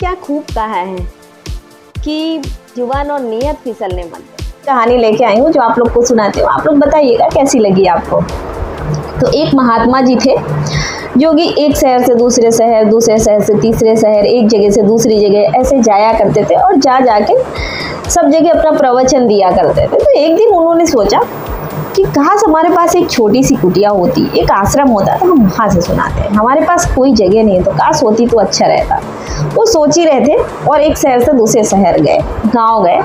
क्या खूब कहा है कि जुबान और नियत फिसलने मत दो। कहानी लेके आई हूँ जो आप लोग को सुनाते हो, आप लोग बताइएगा कैसी लगी आपको। तो एक महात्मा जी थे जो कि एक शहर से दूसरे शहर, दूसरे शहर से तीसरे शहर, एक जगह से दूसरी जगह ऐसे जाया करते थे और जा जाके सब जगह अपना प्रवचन दिया करते थे। तो एक दिन उन्होंने सोचा कि काश हमारे पास एक छोटी सी कुटिया होती, एक आश्रम होता तो हम वहाँ से सुनाते। हमारे पास कोई जगह नहीं है तो काश होती तो अच्छा रहता। वो सोच ही रहे थे और एक शहर से दूसरे शहर गए, गांव गए।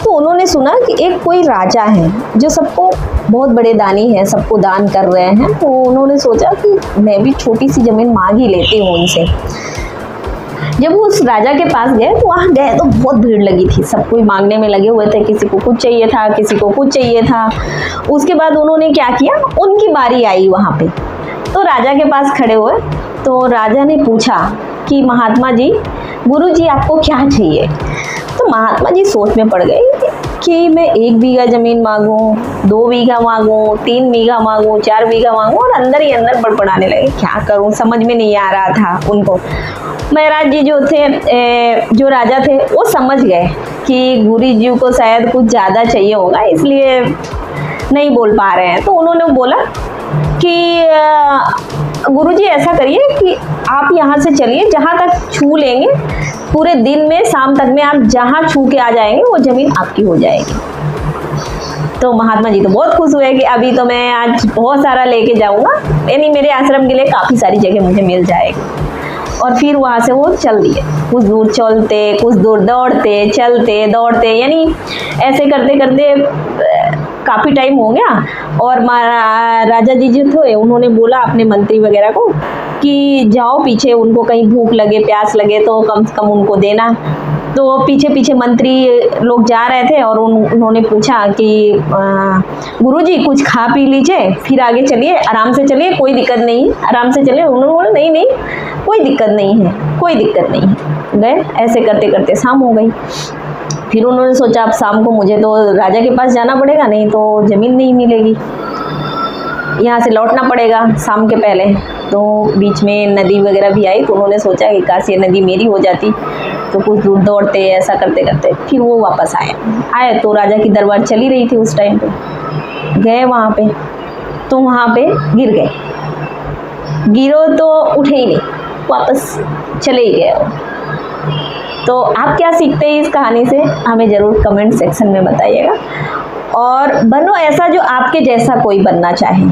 तो उन्होंने सुना कि एक कोई राजा है जो सबको बहुत बड़े दानी है, सबको दान कर रहे हैं। तो उन्होंने सोचा कि मैं भी छोटी सी ज़मीन मांग ही लेती हूँ उनसे। जब वो उस राजा के पास गए तो वहाँ गए तो बहुत भीड़ लगी थी, सब कोई मांगने में लगे हुए थे, किसी को कुछ चाहिए था, किसी को कुछ चाहिए था। उसके बाद उन्होंने क्या किया, उनकी बारी आई वहाँ पे। तो राजा के पास खड़े हुए तो राजा ने पूछा कि महात्मा जी, गुरु जी आपको क्या चाहिए। तो महात्मा जी सोच में पड़ गए कि मैं 1 बीघा ज़मीन मांगूं, 2 बीघा मांगूं, 3 बीघा मांगूं, 4 बीघा मांगूं, और अंदर ही अंदर बड़बड़ाने लगे क्या करूं, समझ में नहीं आ रहा था उनको। महाराज जी जो थे, जो राजा थे, वो समझ गए कि गुरु जी को शायद कुछ ज़्यादा चाहिए होगा, इसलिए नहीं बोल पा रहे हैं। तो उन्होंने बोला कि गुरुजी ऐसा करिए कि आप यहाँ से चलिए, जहाँ तक छू लेंगे पूरे दिन में, शाम तक में आप जहाँ छू के आ जाएंगे वो ज़मीन आपकी हो जाएगी। तो महात्मा जी तो बहुत खुश हुए कि अभी तो मैं आज बहुत सारा लेके जाऊँगा, यानी मेरे आश्रम के लिए काफ़ी सारी जगह मुझे मिल जाएगी। और फिर वहाँ से वो चल दिए, कुछ दूर चलते, कुछ दूर दौड़ते, चलते दौड़ते, यानी ऐसे करते करते काफ़ी टाइम हो गया। और राजा जी जो थे उन्होंने बोला अपने मंत्री वगैरह को कि जाओ पीछे, उनको कहीं भूख लगे, प्यास लगे तो कम से कम उनको देना। तो पीछे पीछे मंत्री लोग जा रहे थे और उन्होंने पूछा कि गुरुजी कुछ खा पी लीजिए, फिर आगे चलिए, आराम से चलिए, कोई दिक्कत नहीं, आराम से चलिए। उन्होंने बोला नहीं नहीं, कोई दिक्कत नहीं है, कोई दिक्कत नहीं है। गए, ऐसे करते करते शाम हो गई। फिर उन्होंने सोचा अब शाम को मुझे तो राजा के पास जाना पड़ेगा, नहीं तो ज़मीन नहीं मिलेगी, यहाँ से लौटना पड़ेगा शाम के पहले। तो बीच में नदी वगैरह भी आई, तो उन्होंने सोचा कि काश ये नदी मेरी हो जाती। तो कुछ दूर दौड़ते, ऐसा करते करते फिर वो वापस आए तो राजा की दरबार चली रही थी उस टाइम पे। गए वहाँ पे तो वहाँ पे गिर गए, गिरो तो उठे ही नहीं, वापस चले ही गए। तो आप क्या सीखते हैं इस कहानी से, हमें ज़रूर कमेंट सेक्शन में बताइएगा। और बनो ऐसा जो आपके जैसा कोई बनना चाहे।